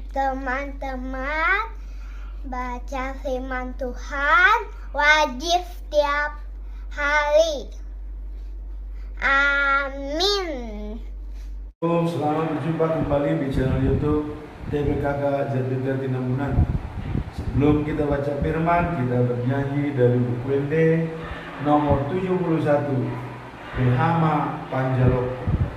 Teman-teman, baca firman Tuhan wajib setiap hari. Amin. Selamat berjumpa kembali di channel YouTube TBKK Jati Tinambunan. Sebelum kita baca firman, kita bernyanyi dari buku Ende nomor 71, Behama Panjaloko.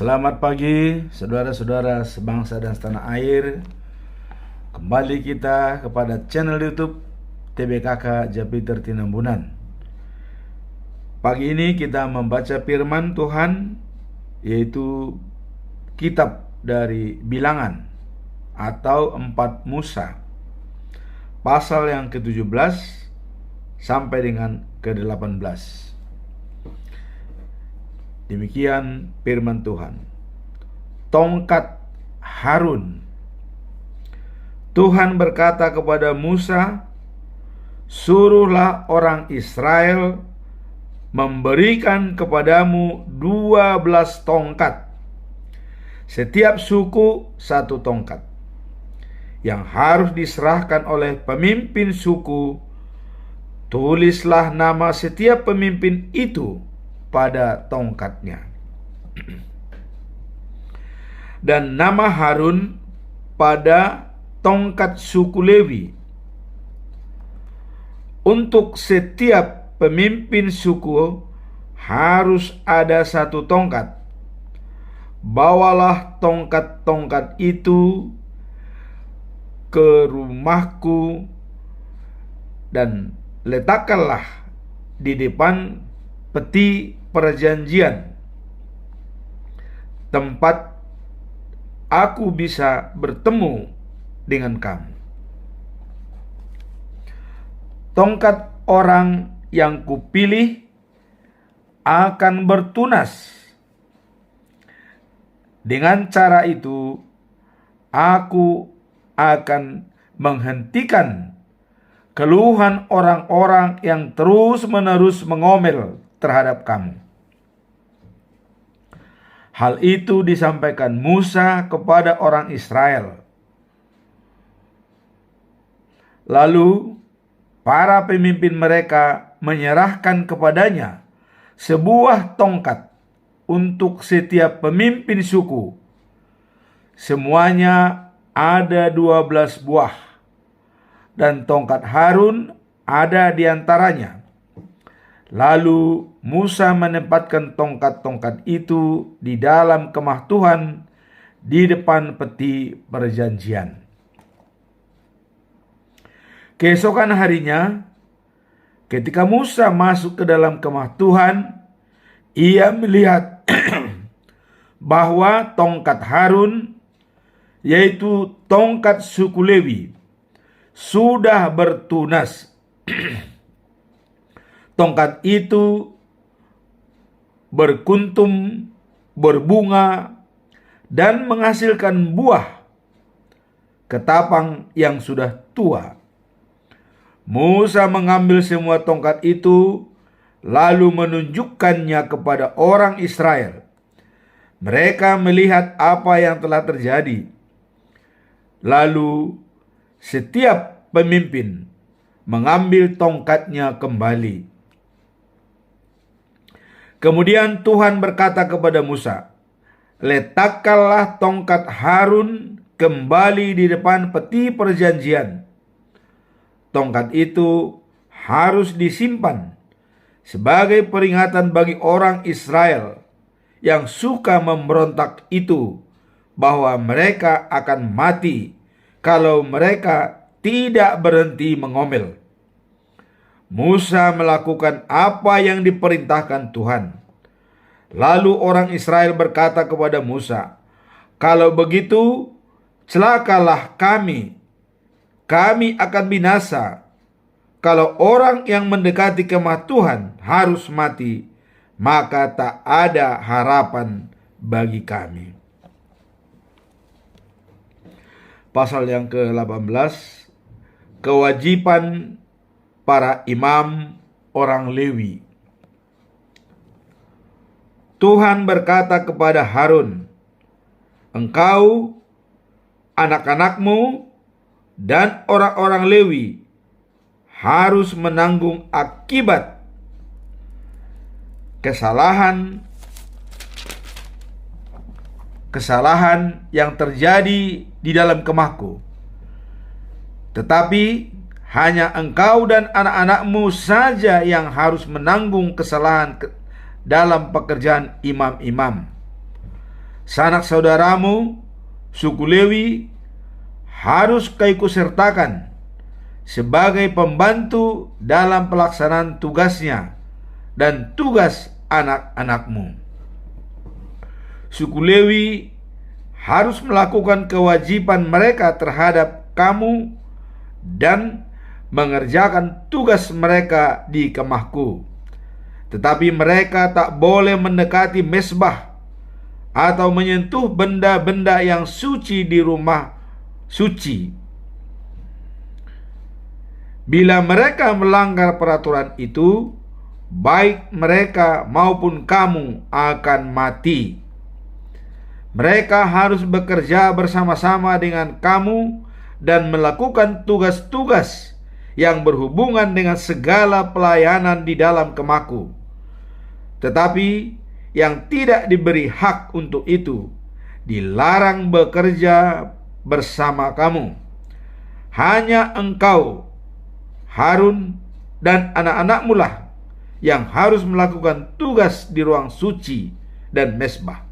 Selamat pagi saudara-saudara sebangsa dan setanah air. Kembali kita kepada channel YouTube TBKK Japiter Tinambunan. Pagi ini kita membaca firman Tuhan, yaitu kitab dari Bilangan atau 4 Musa, pasal yang ke-17 sampai dengan ke-18. Demikian firman Tuhan. Tongkat Harun. Tuhan berkata kepada Musa, suruhlah orang Israel memberikan kepadamu 12 tongkat, setiap suku 1 tongkat, yang harus diserahkan oleh pemimpin suku. Tulislah nama setiap pemimpin itu pada tongkatnya, dan nama Harun pada tongkat suku Lewi. Untuk setiap pemimpin suku harus ada 1 tongkat. Bawalah tongkat-tongkat itu ke rumahku dan letakkanlah di depan peti perjanjian, tempat aku bisa bertemu dengan kamu. Tongkat orang yang kupilih akan bertunas. Dengan cara itu, aku akan menghentikan keluhan orang-orang yang terus-menerus mengomel terhadap kamu. Hal itu disampaikan Musa kepada orang Israel. Lalu para pemimpin mereka menyerahkan kepadanya sebuah tongkat untuk setiap pemimpin suku. Semuanya ada 12 buah, dan tongkat Harun ada di antaranya. Lalu Musa menempatkan tongkat-tongkat itu di dalam kemah Tuhan di depan peti perjanjian. Keesokan harinya, ketika Musa masuk ke dalam kemah Tuhan, ia melihat bahwa tongkat Harun, yaitu tongkat suku Lewi, sudah bertunas. Tongkat itu berkuntum, berbunga, dan menghasilkan buah ketapang yang sudah tua. Musa mengambil semua tongkat itu, lalu menunjukkannya kepada orang Israel. Mereka melihat apa yang telah terjadi. Lalu setiap pemimpin mengambil tongkatnya kembali. Kemudian Tuhan berkata kepada Musa, letakkanlah tongkat Harun kembali di depan peti perjanjian. Tongkat itu harus disimpan sebagai peringatan bagi orang Israel yang suka memberontak itu, bahwa mereka akan mati kalau mereka tidak berhenti mengomel. Musa melakukan apa yang diperintahkan Tuhan. Lalu orang Israel berkata kepada Musa, kalau begitu, celakalah kami akan binasa. Kalau orang yang mendekati kemah Tuhan harus mati, maka tak ada harapan bagi kami. Pasal yang ke-18, kewajiban para imam orang Lewi. Tuhan berkata kepada Harun, engkau, anak-anakmu, dan orang-orang Lewi harus menanggung akibat kesalahan yang terjadi di dalam kemahku. Tetapi hanya engkau dan anak-anakmu saja yang harus menanggung kesalahan dalam pekerjaan imam-imam. Sanak saudaramu, suku Lewi, harus keikutsertakan sebagai pembantu dalam pelaksanaan tugasnya dan tugas anak-anakmu. Suku Lewi harus melakukan kewajiban mereka terhadap kamu dan mengerjakan tugas mereka di kemahku. Tetapi mereka tak boleh mendekati mezbah atau menyentuh benda-benda yang suci di rumah suci. Bila mereka melanggar peraturan itu, baik mereka maupun kamu akan mati. Mereka harus bekerja bersama-sama dengan kamu dan melakukan tugas-tugas yang berhubungan dengan segala pelayanan di dalam kemahku. Tetapi yang tidak diberi hak untuk itu dilarang bekerja bersama kamu. Hanya engkau, Harun, dan anak-anakmu lah yang harus melakukan tugas di ruang suci dan mezbah,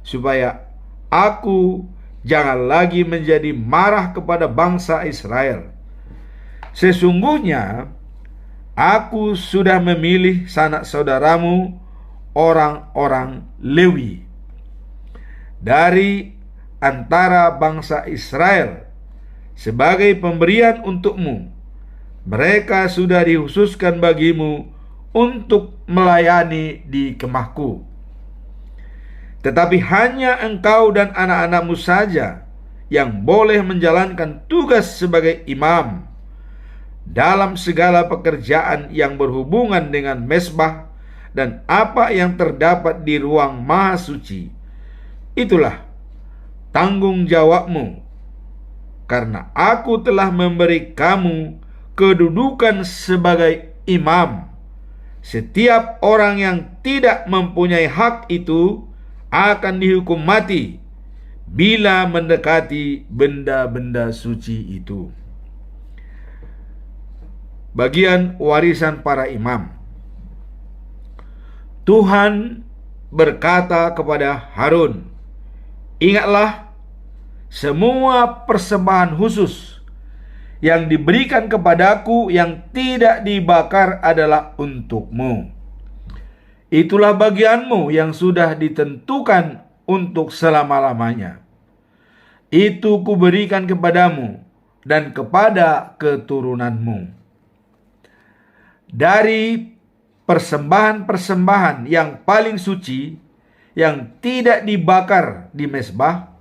supaya aku jangan lagi menjadi marah kepada bangsa Israel. Sesungguhnya aku sudah memilih sanak saudaramu, orang-orang Lewi, dari antara bangsa Israel sebagai pemberian untukmu. Mereka sudah dikhususkan bagimu untuk melayani di kemahku. Tetapi hanya engkau dan anak-anakmu saja yang boleh menjalankan tugas sebagai imam dalam segala pekerjaan yang berhubungan dengan mezbah dan apa yang terdapat di ruang maha suci. Itulah tanggung jawabmu, karena aku telah memberi kamu kedudukan sebagai imam. Setiap orang yang tidak mempunyai hak itu akan dihukum mati bila mendekati benda-benda suci itu. Bagian warisan para imam. Tuhan berkata kepada Harun, "Ingatlah, semua persembahan khusus yang diberikan kepadaku yang tidak dibakar adalah untukmu. Itulah bagianmu yang sudah ditentukan untuk selama-lamanya. Itu kuberikan kepadamu dan kepada keturunanmu. Dari persembahan-persembahan yang paling suci yang tidak dibakar di mezbah,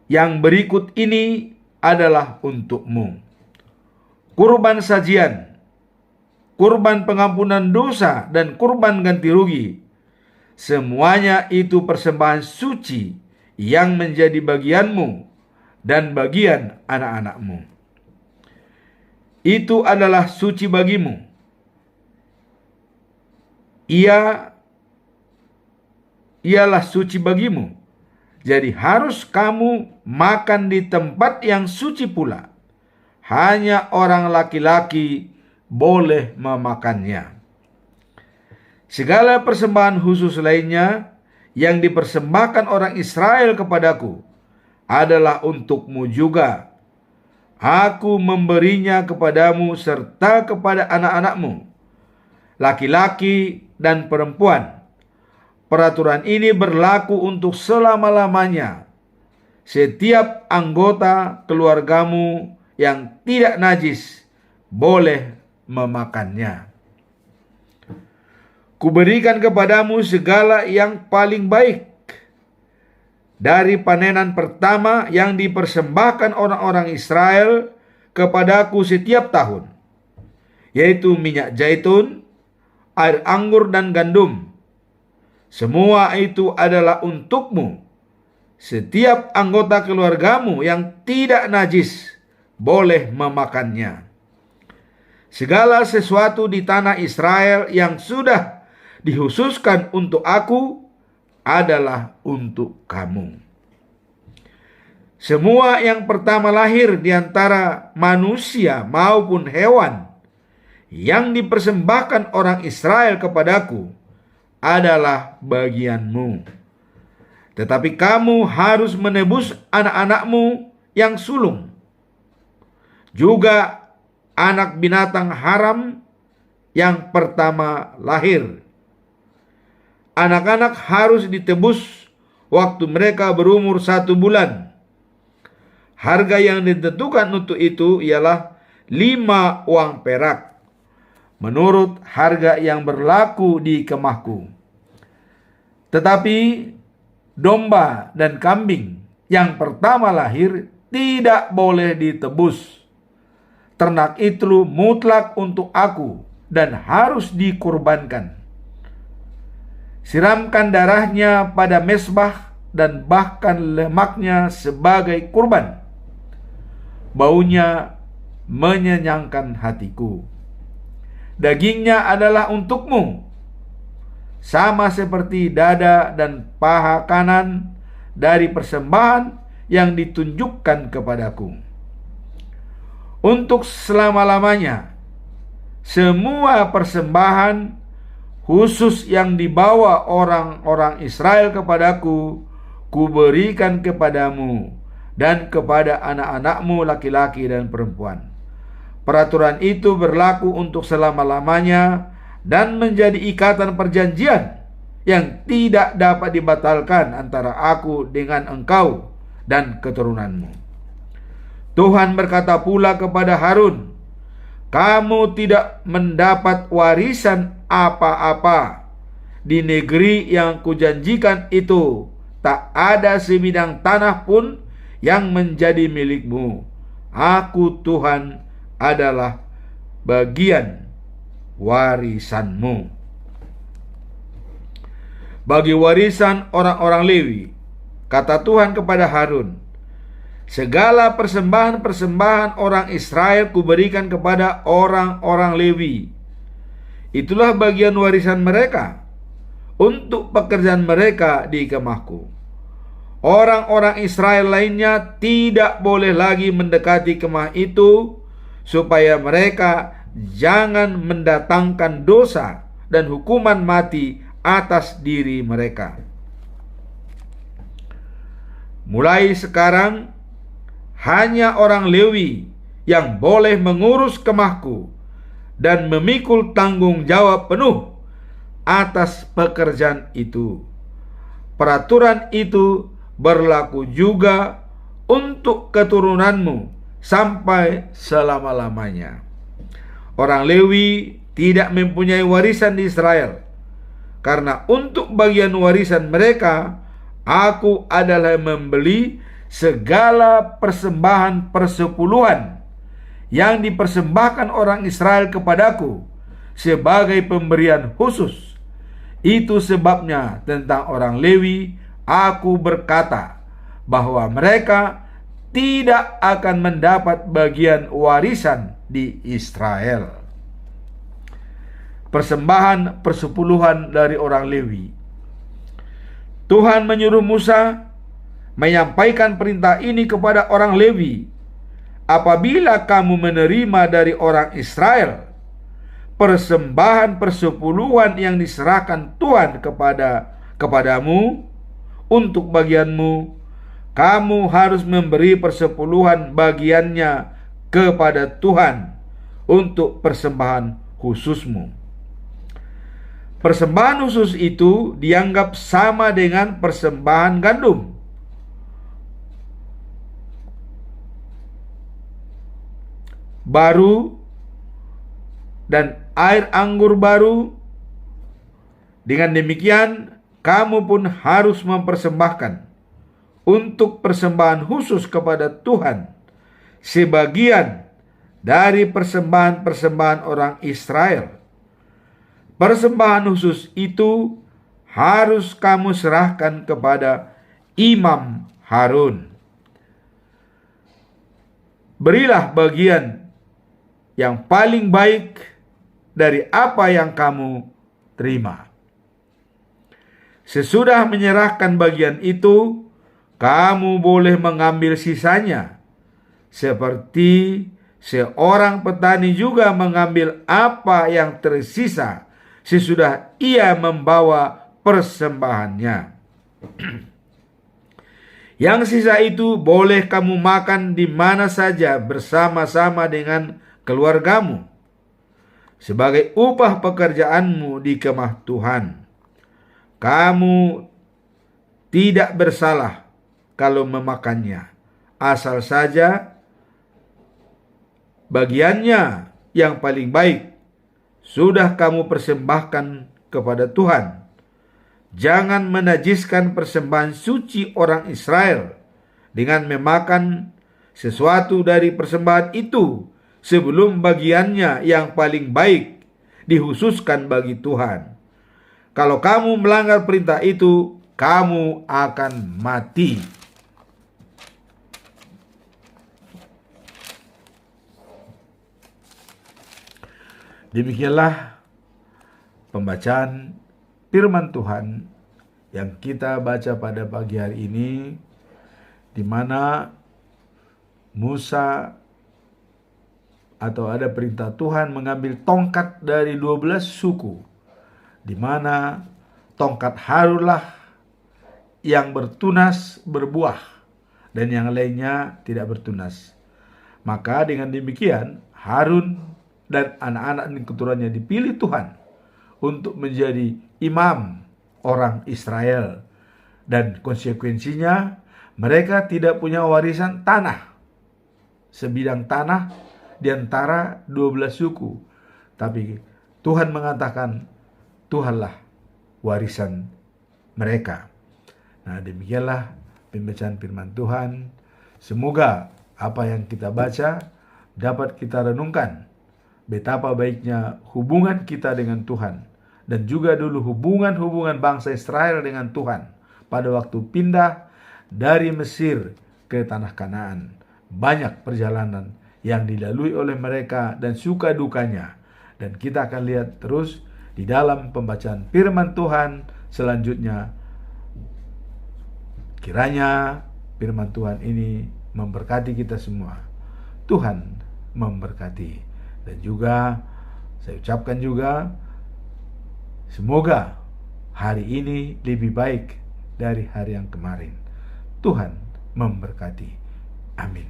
yang berikut ini adalah untukmu: kurban sajian, kurban pengampunan dosa, dan kurban ganti rugi. Semuanya itu persembahan suci yang menjadi bagianmu dan bagian anak-anakmu. Itu adalah suci bagimu. Ialah suci bagimu. Jadi harus kamu makan di tempat yang suci pula. Hanya orang laki-laki boleh memakannya. Segala persembahan khusus lainnya yang dipersembahkan orang Israel kepadaku adalah untukmu juga. Aku memberinya kepadamu serta kepada anak-anakmu, laki-laki dan perempuan. Peraturan ini berlaku untuk selama-lamanya. Setiap anggota keluargamu yang tidak najis boleh memakannya. Kuberikan kepadamu segala yang paling baik dari panenan pertama yang dipersembahkan orang-orang Israel kepadaku setiap tahun, yaitu minyak zaitun, air anggur, dan gandum. Semua itu adalah untukmu. Setiap anggota keluargamu yang tidak najis boleh memakannya. Segala sesuatu di tanah Israel yang sudah dikhususkan untuk aku adalah untuk kamu. Semua yang pertama lahir di antara manusia maupun hewan yang dipersembahkan orang Israel kepadaku adalah bagianmu. Tetapi kamu harus menebus anak-anakmu yang sulung, juga anak binatang haram yang pertama lahir. Anak-anak harus ditebus waktu mereka berumur 1 bulan. Harga yang ditentukan untuk itu ialah 5 uang perak. menurut harga yang berlaku di kemahku. Tetapi domba dan kambing yang pertama lahir tidak boleh ditebus. Ternak itu mutlak untuk aku dan harus dikurbankan. Siramkan darahnya pada mezbah dan bahkan lemaknya sebagai kurban. Baunya menyenyangkan hatiku. Dagingnya adalah untukmu, sama seperti dada dan paha kanan dari persembahan yang ditunjukkan kepadaku. Untuk selama-lamanya, semua persembahan khusus yang dibawa orang-orang Israel kepadaku, kuberikan kepadamu dan kepada anak-anakmu laki-laki dan perempuan. Peraturan itu berlaku untuk selama-lamanya dan menjadi ikatan perjanjian yang tidak dapat dibatalkan antara aku dengan engkau dan keturunanmu. Tuhan berkata pula kepada Harun, kamu tidak mendapat warisan apa-apa di negeri yang kujanjikan itu. Tak ada sebidang tanah pun yang menjadi milikmu. Aku Tuhan adalah bagian warisanmu. Bagi warisan orang-orang Lewi, kata Tuhan kepada Harun, segala persembahan-persembahan orang Israel kuberikan kepada orang-orang Lewi. Itulah bagian warisan mereka untuk pekerjaan mereka di kemahku. Orang-orang Israel lainnya tidak boleh lagi mendekati kemah itu, supaya mereka jangan mendatangkan dosa dan hukuman mati atas diri mereka. Mulai sekarang, hanya orang Lewi yang boleh mengurus kemahku dan memikul tanggung jawab penuh atas pekerjaan itu. Peraturan itu berlaku juga untuk keturunanmu sampai selama-lamanya. Orang Lewi tidak mempunyai warisan di Israel, karena untuk bagian warisan mereka, aku adalah membeli segala persembahan persepuluhan yang dipersembahkan orang Israel kepadaku sebagai pemberian khusus. Itu sebabnya tentang orang Lewi, aku berkata bahwa mereka tidak akan mendapat bagian warisan di Israel. Persembahan persepuluhan dari orang Lewi. Tuhan menyuruh Musa menyampaikan perintah ini kepada orang Lewi. Apabila kamu menerima dari orang Israel persembahan persepuluhan yang diserahkan Tuhan kepadamu untuk bagianmu, kamu harus memberi persepuluhan bagiannya kepada Tuhan untuk persembahan khususmu. Persembahan khusus itu dianggap sama dengan persembahan gandum. Baru dan air anggur baru. Dengan demikian, kamu pun harus mempersembahkan untuk persembahan khusus kepada Tuhan sebagian dari persembahan-persembahan orang Israel. Persembahan khusus itu harus kamu serahkan kepada Imam Harun. Berilah bagian yang paling baik dari apa yang kamu terima. Sesudah menyerahkan bagian itu, kamu boleh mengambil sisanya, seperti seorang petani juga mengambil apa yang tersisa sesudah ia membawa persembahannya. Yang sisa itu boleh kamu makan di mana saja bersama-sama dengan keluargamu, sebagai upah pekerjaanmu di kemah Tuhan. Kamu tidak bersalah kalau memakannya, asal saja bagiannya yang paling baik sudah kamu persembahkan kepada Tuhan. Jangan menajiskan persembahan suci orang Israel dengan memakan sesuatu dari persembahan itu sebelum bagiannya yang paling baik dikhususkan bagi Tuhan. Kalau kamu melanggar perintah itu, kamu akan mati. Demikianlah pembacaan firman Tuhan yang kita baca pada pagi hari ini, di mana Musa atau ada perintah Tuhan mengambil tongkat dari 12 suku, di mana tongkat Harunlah yang bertunas berbuah dan yang lainnya tidak bertunas. Maka dengan demikian Harun dan anak-anak dan keturunannya dipilih Tuhan untuk menjadi imam orang Israel, dan konsekuensinya mereka tidak punya warisan tanah, sebidang tanah di antara 12 suku. Tapi Tuhan mengatakan Tuhanlah warisan mereka. Nah, demikianlah pembacaan firman Tuhan. Semoga apa yang kita baca dapat kita renungkan betapa baiknya hubungan kita dengan Tuhan, dan juga dulu hubungan bangsa Israel dengan Tuhan pada waktu pindah dari Mesir ke tanah Kanaan. Banyak perjalanan yang dilalui oleh mereka dan suka dukanya, dan kita akan lihat terus di dalam pembacaan firman Tuhan selanjutnya. Kiranya firman Tuhan ini memberkati kita semua. Tuhan memberkati. Dan juga saya ucapkan juga semoga hari ini lebih baik dari hari yang kemarin. Tuhan memberkati. Amin.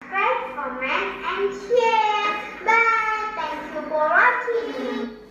Subscribe, comment, and share. Bye. Thank you for watching.